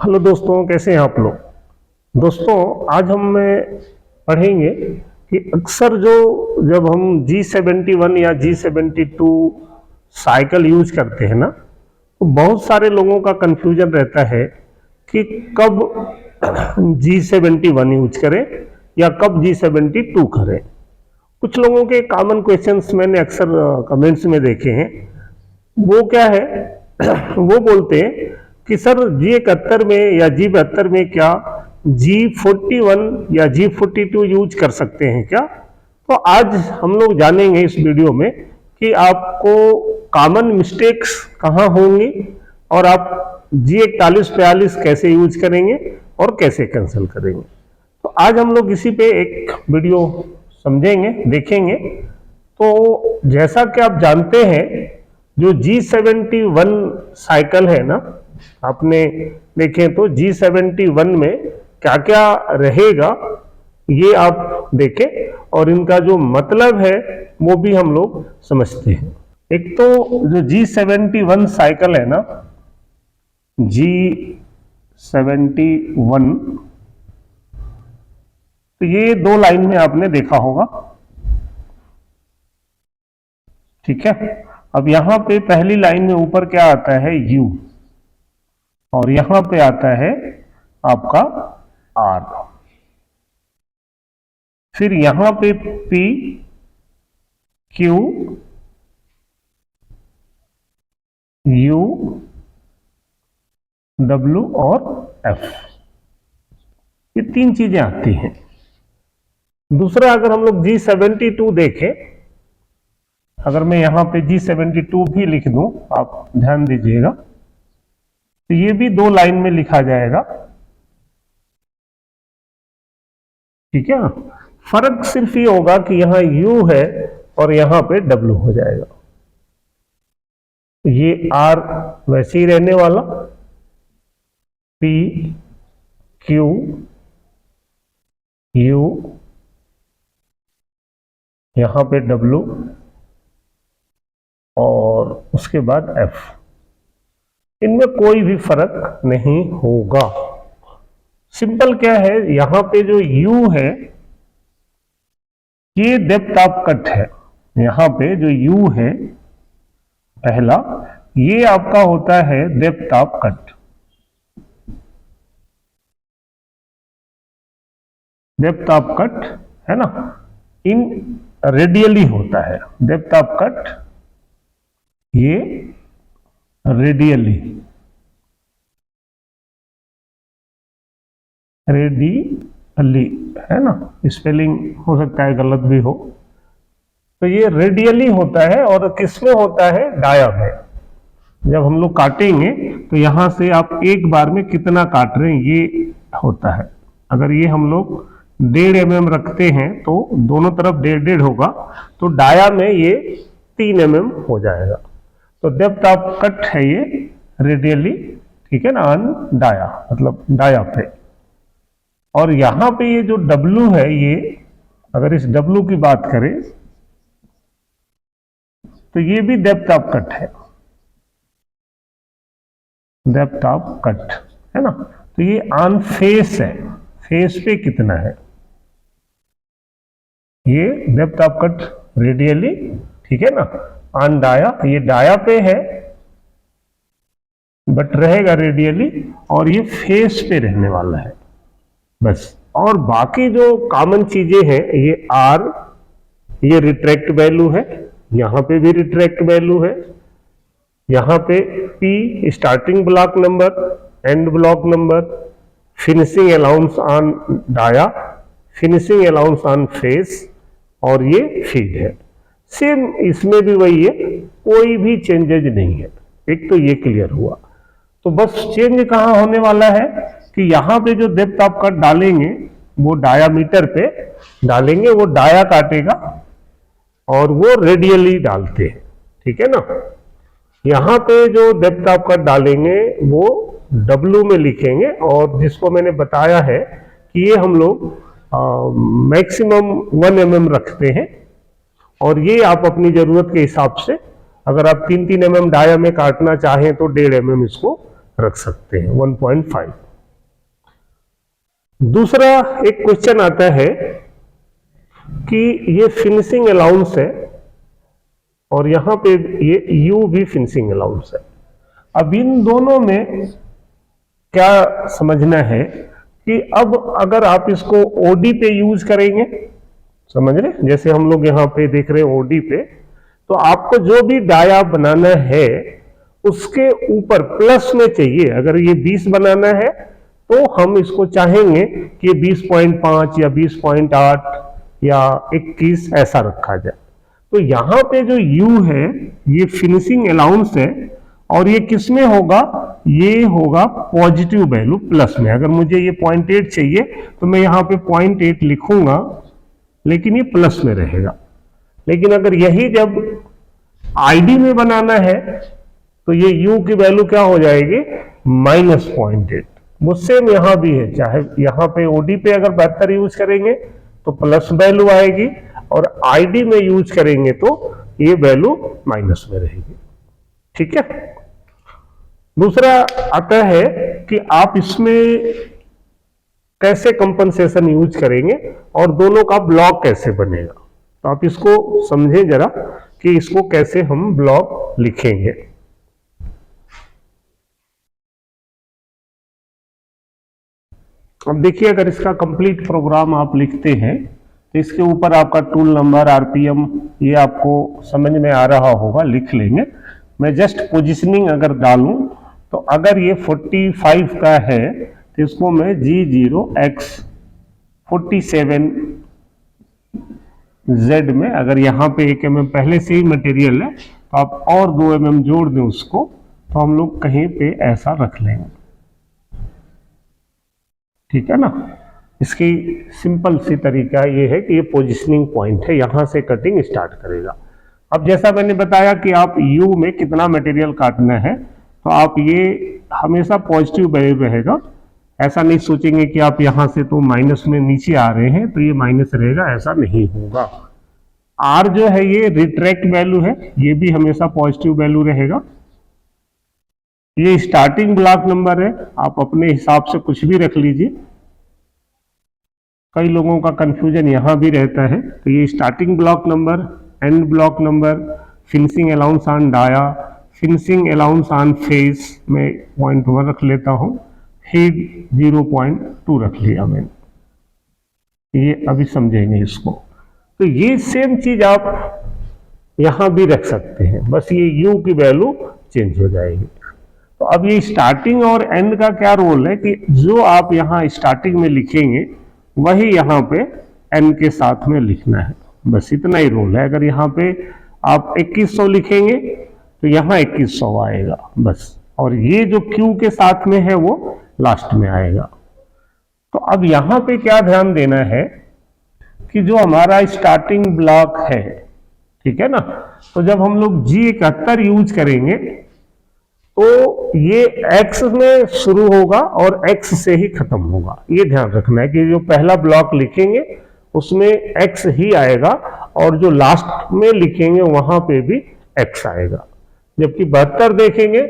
Hello दोस्तों, कैसे हैं आप लोग। दोस्तों, आज हम पढ़ेंगे कि अक्सर जब हम G71 या G72 साइकिल यूज करते हैं ना, तो बहुत सारे लोगों का कंफ्यूजन रहता है कि कब G71 यूज करें या कब G72 करें। कुछ लोगों के कॉमन क्वेश्चंस मैंने अक्सर कमेंट्स में देखे हैं। वो क्या है वो बोलते हैं कि सर G71 में या G72 में क्या G41 या G42 यूज कर सकते हैं क्या। तो आज हम लोग जानेंगे इस वीडियो में कि आपको कॉमन मिस्टेक्स कहाँ होंगी और आप G41-42 कैसे यूज करेंगे और कैसे कैंसिल करेंगे। तो आज हम लोग इसी पे एक वीडियो समझेंगे, देखेंगे। तो जैसा कि आप जानते हैं, जो G71 साइकिल है ना, आपने देखें तो G71 में क्या क्या रहेगा ये आप देखें और इनका जो मतलब है वो भी हम लोग समझते हैं। एक तो जो G71 साइकिल है ना, G71, तो ये दो लाइन में आपने देखा होगा, ठीक है। अब यहां पे पहली लाइन में ऊपर क्या आता है, U, और यहां पे आता है आपका R, फिर यहां पे P, Q, U, W और F, ये तीन चीजें आती हैं। दूसरा, अगर हम लोग G72 देखें, अगर मैं यहां पे G72 भी लिख दूं, आप ध्यान दीजिएगा, तो ये भी दो लाइन में लिखा जाएगा, ठीक है। फर्क सिर्फ ये होगा कि यहां U है और यहां पे W हो जाएगा। ये R वैसे ही रहने वाला, P, Q, U, यहां पे W और उसके बाद F, इनमें कोई भी फर्क नहीं होगा। सिंपल क्या है, यहां पे जो U है ये डेप्थ ऑफ कट है। यहां पे जो U है पहला, ये आपका होता है depth of cut. Depth of cut है ना, इन रेडियली होता है डेप्थ ऑफ कट, ये रेडियली है ना, स्पेलिंग हो सकता है गलत भी हो। तो ये रेडियली होता है और किसमें होता है, डाया में। जब हम लोग काटेंगे तो यहां से आप एक बार में कितना काट रहे हैं ये होता है। अगर ये हम लोग 1.5 mm रखते हैं तो दोनों तरफ 1.5 होगा, तो डाया में ये 3 mm हो जाएगा। तो डेप्थ ऑफ कट है ये रेडियली, ठीक है ना, ऑन डाया, मतलब डाया पे। और यहां पे ये जो W है, ये अगर इस W की बात करें तो ये भी डेप्थ ऑफ कट है, डेप्थ ऑफ कट है ना। तो ये ऑन फेस है, फेस पे कितना है, ये डेप्थ ऑफ कट रेडियली, ठीक है ना। ऑन डाया, ये डाया पे है बट रहेगा रेडियली, और ये फेस पे रहने वाला है बस। और बाकी जो कॉमन चीजें हैं, ये R, ये रिट्रैक्ट वैल्यू है, यहां पे भी रिट्रैक्ट वैल्यू है, यहां पे P starting block number, end block number, finishing allowance on dia, finishing allowance on face, और ये फीड है। सेम इसमें भी वही है, कोई भी चेंजेज नहीं है। एक तो ये क्लियर हुआ। तो बस चेंज कहां होने वाला है कि यहां पे जो डेप्थ ऑफ कट डालेंगे वो डायामीटर पे डालेंगे, वो डाया काटेगा और वो रेडियली डालते हैं, ठीक है ना। यहां पे जो डेप्थ ऑफ कट डालेंगे वो W में लिखेंगे, और जिसको मैंने बताया है कि ये हम लोग मैक्सिमम 1 mm रखते हैं, और ये आप अपनी जरूरत के हिसाब से, अगर आप 3-3 mm डाया में काटना चाहें तो 1.5 mm इसको रख सकते हैं, 1.5, दूसरा एक क्वेश्चन आता है कि ये फिनिशिंग अलाउंस है और यहां पे ये यू भी फिनिशिंग अलाउंस है। अब इन दोनों में क्या समझना है कि अब अगर आप इसको ओडी पे यूज करेंगे, समझ रहे, जैसे हम लोग यहाँ पे देख रहे हैं ओडी पे, तो आपको जो भी डाया बनाना है उसके ऊपर प्लस में चाहिए। अगर ये 20 बनाना है तो हम इसको चाहेंगे कि 20.5 या 20.8 या 21 ऐसा रखा जाए। तो यहां पे जो U है ये फिनिशिंग अलाउंस है और ये किस में होगा, ये होगा पॉजिटिव वैल्यू प्लस में। अगर मुझे ये 0.8 चाहिए तो मैं यहां पे 0.8 लिखूंगा, लेकिन ये प्लस में रहेगा। लेकिन अगर यही जब आईडी में बनाना है तो ये U की वैल्यू क्या हो जाएगी, -0.8। वो सेम यहां भी है, चाहे यहां पे ओडी पे अगर 72 यूज करेंगे तो प्लस वैल्यू आएगी और आईडी में यूज करेंगे तो ये वैल्यू माइनस में रहेगी। ठीक है। दूसरा आता है कि आप इसमें कैसे कंपनसेशन यूज करेंगे और दोनों का ब्लॉक कैसे बनेगा। तो आप इसको समझें जरा कि इसको कैसे हम ब्लॉक लिखेंगे। अब देखिए, अगर इसका कंप्लीट प्रोग्राम आप लिखते हैं तो इसके ऊपर आपका टूल नंबर, आरपीएम, ये आपको समझ में आ रहा होगा, लिख लेंगे। मैं जस्ट पोजीशनिंग अगर डालूं तो अगर ये 45 का है तो इसको मैं G0X 47Z में, अगर यहाँ पे 1 mm पहले से ही मटेरियल है तो आप और 2 mm जोड़ दें उसको, तो हम लोग कहीं पे ऐसा रख लेंगे। ठीक है ना। इसकी सिंपल सी तरीका ये है कि ये पोजीशनिंग पॉइंट है, यहां से कटिंग स्टार्ट करेगा। अब जैसा मैंने बताया कि आप यू में कितना मटेरियल काटना है, तो आप ये हमेशा पॉजिटिव वैल्यू रहेगा। ऐसा नहीं सोचेंगे कि आप यहां से तो माइनस में नीचे आ रहे हैं तो ये माइनस रहेगा, ऐसा नहीं होगा। आर जो है ये रिट्रैक्ट वैल्यू है, ये भी हमेशा पॉजिटिव वैल्यू रहेगा। ये स्टार्टिंग ब्लॉक नंबर है, आप अपने हिसाब से कुछ भी रख लीजिए। कई लोगों का कंफ्यूजन यहां भी रहता है, तो ये starting block number, end block number, finishing allowance on dia, finishing allowance on face में 0.1 रख लेता हूं, हीट 0.2 रख लिया मैंने। ये अभी समझेंगे इसको। तो ये सेम चीज आप यहां भी रख सकते हैं, बस ये यू की वैल्यू चेंज हो जाएगी। तो अब ये स्टार्टिंग और एंड का क्या रोल है कि जो आप यहां स्टार्टिंग में लिखेंगे वही यहां पे एंड के साथ में लिखना है, बस इतना ही रोल है। अगर यहां पे आप 2100 लिखेंगे तो यहां 2100 आएगा बस, और ये जो क्यू के साथ में है वो लास्ट में आएगा। तो अब यहां पे क्या ध्यान देना है कि जो हमारा स्टार्टिंग ब्लॉक है, ठीक है ना, तो जब हम लोग G71 यूज करेंगे तो ये X में शुरू होगा और X से ही खत्म होगा। ये ध्यान रखना है कि जो पहला ब्लॉक लिखेंगे उसमें X ही आएगा और जो लास्ट में लिखेंगे वहां पे भी X आएगा। जबकि 72 देखेंगे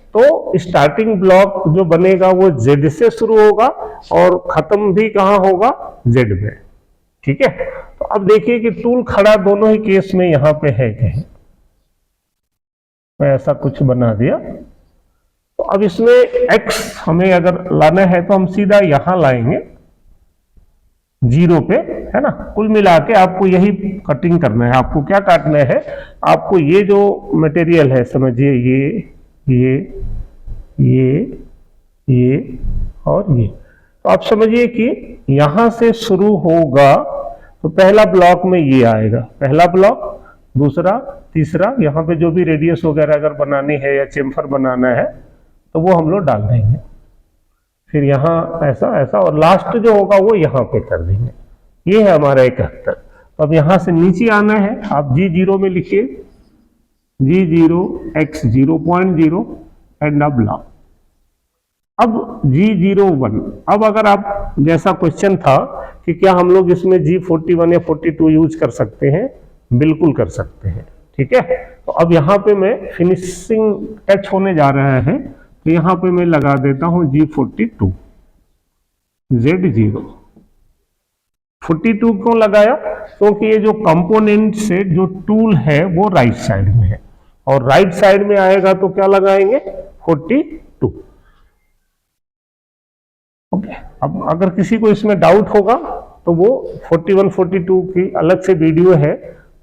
तो स्टार्टिंग ब्लॉक जो बनेगा वो Z से शुरू होगा और खत्म भी कहां होगा, Z में। ठीक है। तो अब देखिए कि टूल खड़ा दोनों ही केस में यहां पे है कहीं, मैं ऐसा कुछ बना दिया। तो अब इसमें X हमें अगर लाना है तो हम सीधा यहां लाएंगे 0 पे, है ना। कुल मिला के आपको यही कटिंग करना है। आपको क्या काटना है, आपको ये जो मटेरियल है, समझिए ये और ये, तो आप समझिए कि यहां से शुरू होगा तो पहला ब्लॉक में ये आएगा, पहला ब्लॉक, दूसरा, तीसरा, यहाँ पे जो भी रेडियस वगैरह अगर बनानी है या चेम्फर बनाना है तो वो हम लोग डाल देंगे। फिर यहाँ ऐसा ऐसा, और लास्ट जो होगा वो यहाँ पे कर देंगे। ये है हमारा 71। तो अब यहाँ से नीचे आना है, आप G0 में लिखिए G0X 0.0 एंड अब ब्लॉक। अब G01, अब अगर आप, जैसा क्वेश्चन था कि क्या हम लोग इसमें G41 या 42 यूज कर सकते हैं, बिल्कुल कर सकते हैं। ठीक है। तो अब यहाँ पे मैं फिनिशिंग टच होने जा रहा है तो यहाँ पे मैं लगा देता हूँ G42। Z0। 42 क्यों लगाया? क्योंकि ये जो कंपोनेंट से जो टूल है वो राइट साइड में है, और राइट साइड में आएगा तो क्या लगाएंगे? 42। ओके। अब अगर किसी को इसमें डाउट होगा तो वो 41 42 की अलग से वीडियो है,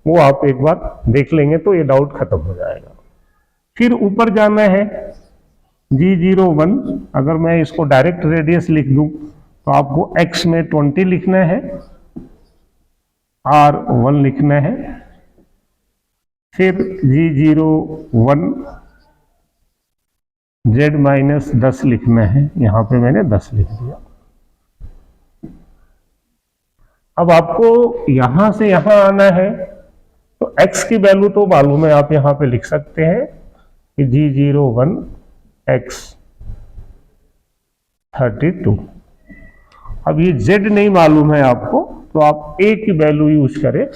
वो आप एक बार देख लेंगे तो ये डाउट खत्म हो जाएगा। फिर ऊपर जाना है G01। अगर मैं इसको डायरेक्ट रेडियस लिख दूं तो आपको x में 20 लिखना है, R1 लिखना है, फिर G01 Z-10 लिखना है। यहां पे मैंने 10 लिख दिया। अब आपको यहां से यहां आना है तो x की वैल्यू तो मालूम है, आप यहां पे लिख सकते हैं कि G01 x 32। अब ये z नहीं मालूम है आपको तो आप a की वैल्यू यूज करें,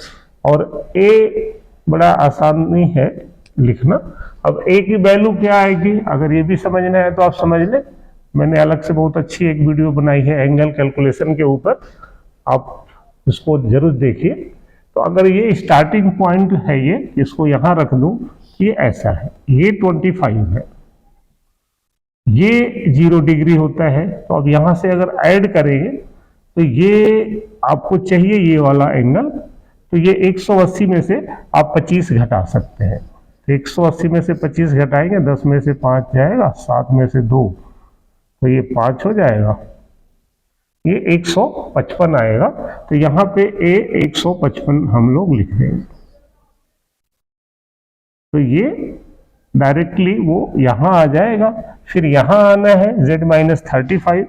और a बड़ा आसानी है लिखना। अब a की वैल्यू क्या आएगी, अगर ये भी समझना है तो आप समझ लें। मैंने अलग से बहुत अच्छी एक वीडियो बनाई है एंगल कैलकुलेशन के ऊपर, आप उसको जरूर देखिए। तो अगर ये स्टार्टिंग पॉइंट है, ये इसको यहां रख दूं, ये ऐसा है, ये 25 है, ये 0 डिग्री होता है। तो अब यहां से अगर ऐड करेंगे तो ये आपको चाहिए ये वाला एंगल, तो ये 180 में से आप 25 घटा सकते हैं। तो 180 में से 25 घटाएंगे, 10 में से 5 जाएगा, 7 में से 2, तो ये 5 हो जाएगा, ये 155 आएगा। तो यहां पे a 155 हम लोग लिख देंगे। तो ये डायरेक्टली वो यहां आ जाएगा। फिर यहां आना है Z-35,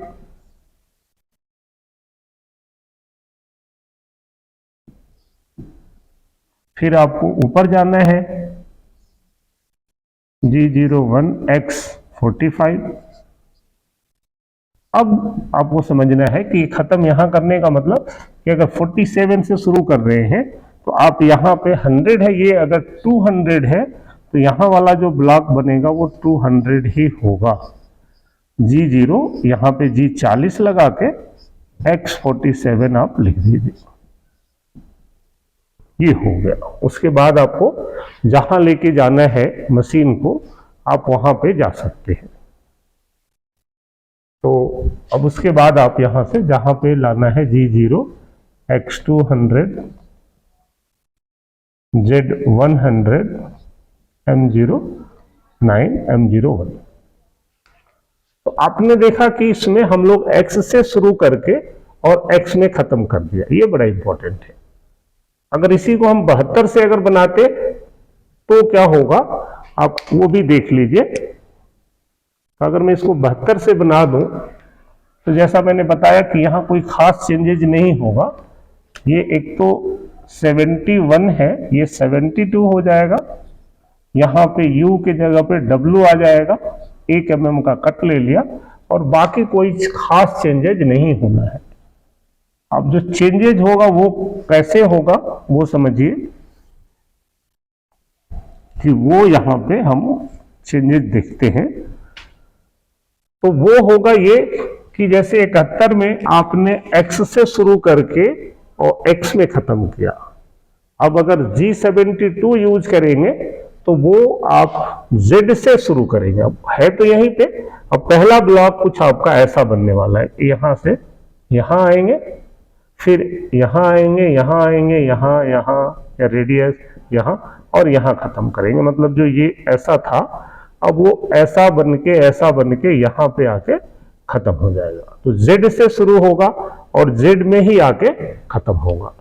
फिर आपको ऊपर जाना है G01 x 45। अब आपको समझना है कि खत्म यहां करने का मतलब कि अगर 47 से शुरू कर रहे हैं तो आप यहां पे 100 है, ये अगर 200 है तो यहां वाला जो ब्लॉक बनेगा वो 200 ही होगा। G0 यहां पे G40 लगा के x 47 आप लिख दीजिए, ये हो गया। उसके बाद आपको जहां लेके जाना है मशीन को, आप वहां पे जा सकते हैं। तो अब उसके बाद आप यहां से जहां पे लाना है G0 x 200 Z100 M09 M01। तो आपने देखा कि इसमें हम लोग x से शुरू करके और x में खत्म कर दिया, ये बड़ा इंपॉर्टेंट है। अगर इसी को हम 72 से अगर बनाते तो क्या होगा, आप वो भी देख लीजिए। तो अगर मैं इसको 72 से बना दूं तो जैसा मैंने बताया कि यहां कोई खास चेंजेज नहीं होगा। ये एक तो 71 है, ये 72 हो जाएगा। यहां पे u के जगह पे w आ जाएगा, 1 mm का कट ले लिया, और बाकी कोई खास चेंजेज नहीं होना है। अब जो चेंजेज होगा वो कैसे होगा वो समझिए, कि वो यहां पे हम चेंजेस देखते हैं। तो वो होगा ये कि जैसे 71 में आपने x से शुरू करके और x में खत्म किया। अब अगर G72 यूज करेंगे तो वो आप Z से शुरू करेंगे। अब है तो यहीं पे, अब पहला ब्लॉक कुछ आपका ऐसा बनने वाला है, यहां से यहां आएंगे, फिर यहां आएंगे, यहां आएंगे, यहां, यहां, या रेडियस यहां, और यहां खत्म करेंगे। मतलब जो ये ऐसा था अब वो ऐसा बन के यहां पे आके खत्म हो जाएगा। तो Z से शुरू होगा और Z में ही आके खत्म होगा।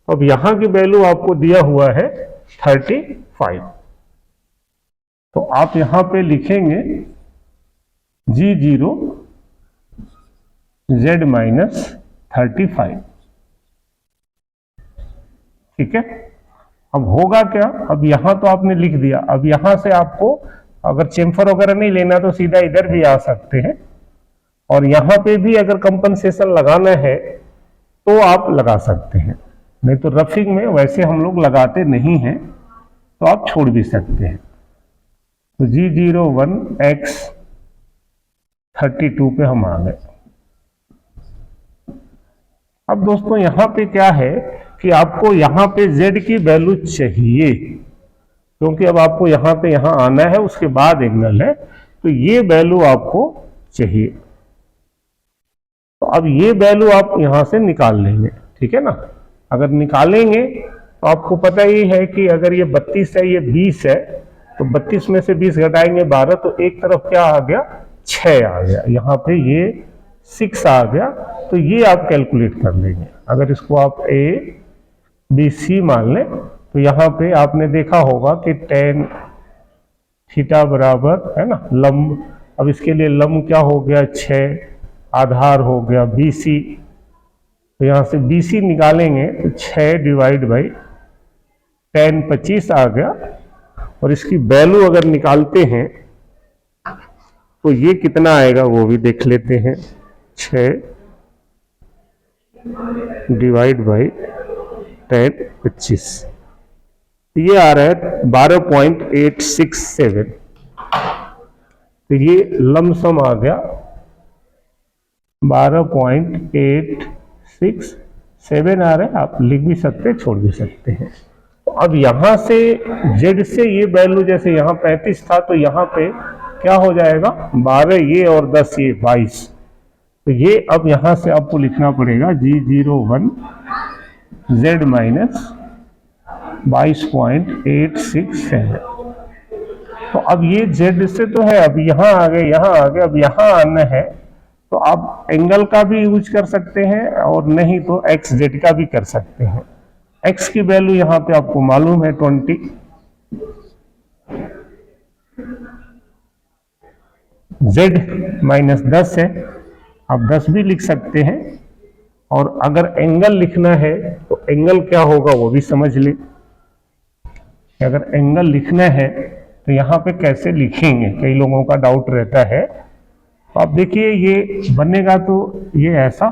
अब यहां की वैल्यू आपको दिया हुआ है 35। तो आप यहां पे लिखेंगे G0 Z-35, ठीक है। अब होगा क्या, अब यहां तो आपने लिख दिया। अब यहां से आपको अगर चेम्फर वगैरह नहीं लेना तो सीधा इधर भी आ सकते हैं, और यहां पे भी अगर कंपनसेशन लगाना है तो आप लगा सकते हैं, नहीं तो रफिंग में वैसे हम लोग लगाते नहीं हैं, तो आप छोड़ भी सकते हैं। तो G01 x 32 पे हम आ गए। अब दोस्तों यहाँ पे क्या है कि आपको यहाँ पे z की वैल्यू चाहिए, क्योंकि अब आपको यहाँ पे यहाँ आना है, उसके बाद एंगल है, तो ये वैल्यू आपको चाहिए। तो अब ये वैल्यू आप यहाँ से निकाल लेंगे, ठीक है ना। अगर निकालेंगे तो आपको पता ही है कि अगर ये 32 है, ये 20 है, तो 32 में से 20 घटाएंगे 12, तो एक तरफ क्या आ गया, 6 आ गया, यहाँ पे ये 6 आ गया। तो ये आप कैलकुलेट कर लेंगे। अगर इसको आप ए बी सी मान लें तो यहाँ पे आपने देखा होगा कि tan थीटा बराबर है ना लंब, अब इसके लिए लंब क्या हो गया 6, आधार हो गया BC, तो यहाँ से BC निकालेंगे तो 6 डिवाइड बाई tan 25 आ गया। और इसकी वैल्यू अगर निकालते हैं तो ये कितना आएगा वो भी देख लेते हैं। 6 डिवाइड बाई tan 25, ये आ रहा है 12.867। तो ये लमसम आ गया 12.867 आ रहा है। आप लिख भी सकते हैं, छोड़ भी सकते हैं। तो अब यहाँ से z से ये वैल्यू, जैसे यहाँ 35 था तो यहाँ पे क्या हो जाएगा 12 ये और 10 ये 22। तो ये अब यहाँ से आपको लिखना पड़ेगा G01 z माइनस 22.867। तो अब ये z से तो है, अब यहाँ आ गए, यहाँ आ गए, अब यहाँ आना है तो आप एंगल का भी यूज कर सकते हैं और नहीं तो एक्स जेड का भी कर सकते हैं। एक्स की वैल्यू यहाँ पे आपको मालूम है 20, जेड माइनस 10 है, आप 10 भी लिख सकते हैं। और अगर एंगल लिखना है तो एंगल क्या होगा वो भी समझ ले। अगर एंगल लिखना है तो यहाँ पे कैसे लिखेंगे, कई लोगों का डाउट रहता है। तो आप देखिए ये बनेगा तो ये ऐसा,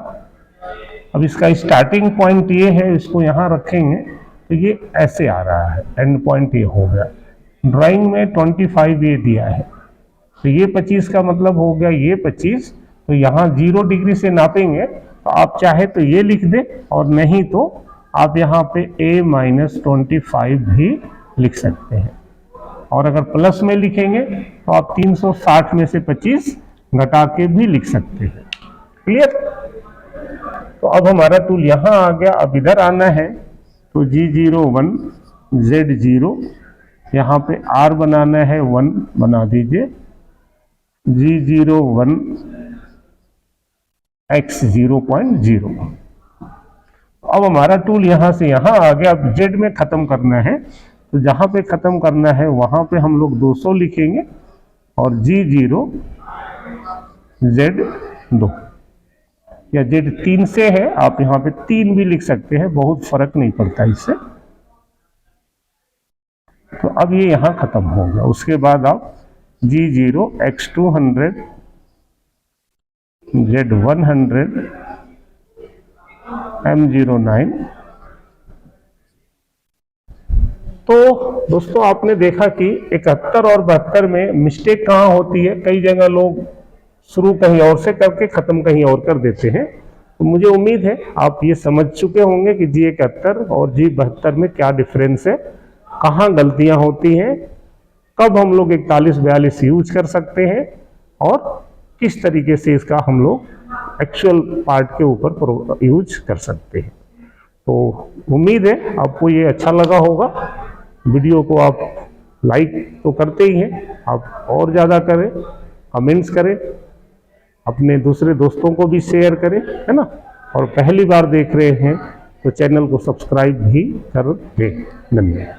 अब इसका स्टार्टिंग पॉइंट ये है, इसको यहाँ रखेंगे तो ये ऐसे आ रहा है, एंड पॉइंट ये हो गया। ड्राइंग में 25 ये दिया है, तो ये 25 का मतलब हो गया ये 25। तो यहाँ 0 डिग्री से नापेंगे तो आप चाहे तो ये लिख दें और नहीं तो आप यहाँ पे a-25 भी लिख सकते हैं। और अगर प्लस में लिखेंगे तो आप 360 में से 25 घटा के भी लिख सकते हैं। क्लियर? तो अब हमारा टूल यहाँ आ गया। अब इधर आना है तो G01 Z0, यहाँ पे R बनाना है 1 बना दीजिए, G01 X 0.0। अब हमारा टूल यहाँ से यहाँ आ गया। अब Z में खत्म करना है तो जहाँ पे खत्म करना है वहाँ पे हम लोग 200 लिखेंगे और G0 Z2 या Z3 से है, आप यहाँ पे 3 भी लिख सकते हैं, बहुत फर्क नहीं पड़ता इससे। तो अब ये यहाँ खत्म हो गया। उसके बाद आप G0 X200 Z100 M09। तो दोस्तों आपने देखा कि 71 और 72 में मिस्टेक कहाँ होती है। कई जगह लोग शुरू कहीं और से करके खत्म कहीं और कर देते हैं। तो मुझे उम्मीद है आप ये समझ चुके होंगे कि G71 और G72 में क्या डिफरेंस है, कहाँ गलतियां होती हैं, कब हम लोग 41-42 यूज कर सकते हैं और किस तरीके से इसका हम लोग एक्चुअल पार्ट के ऊपर यूज कर सकते हैं। तो उम्मीद है आपको ये अच्छा लगा होगा। वीडियो को आप लाइक तो करते ही हैं, आप और ज़्यादा करें, कमेंट्स करें, अपने दूसरे दोस्तों को भी शेयर करें, है ना। और पहली बार देख रहे हैं तो चैनल को सब्सक्राइब भी कर दें। धन्यवाद।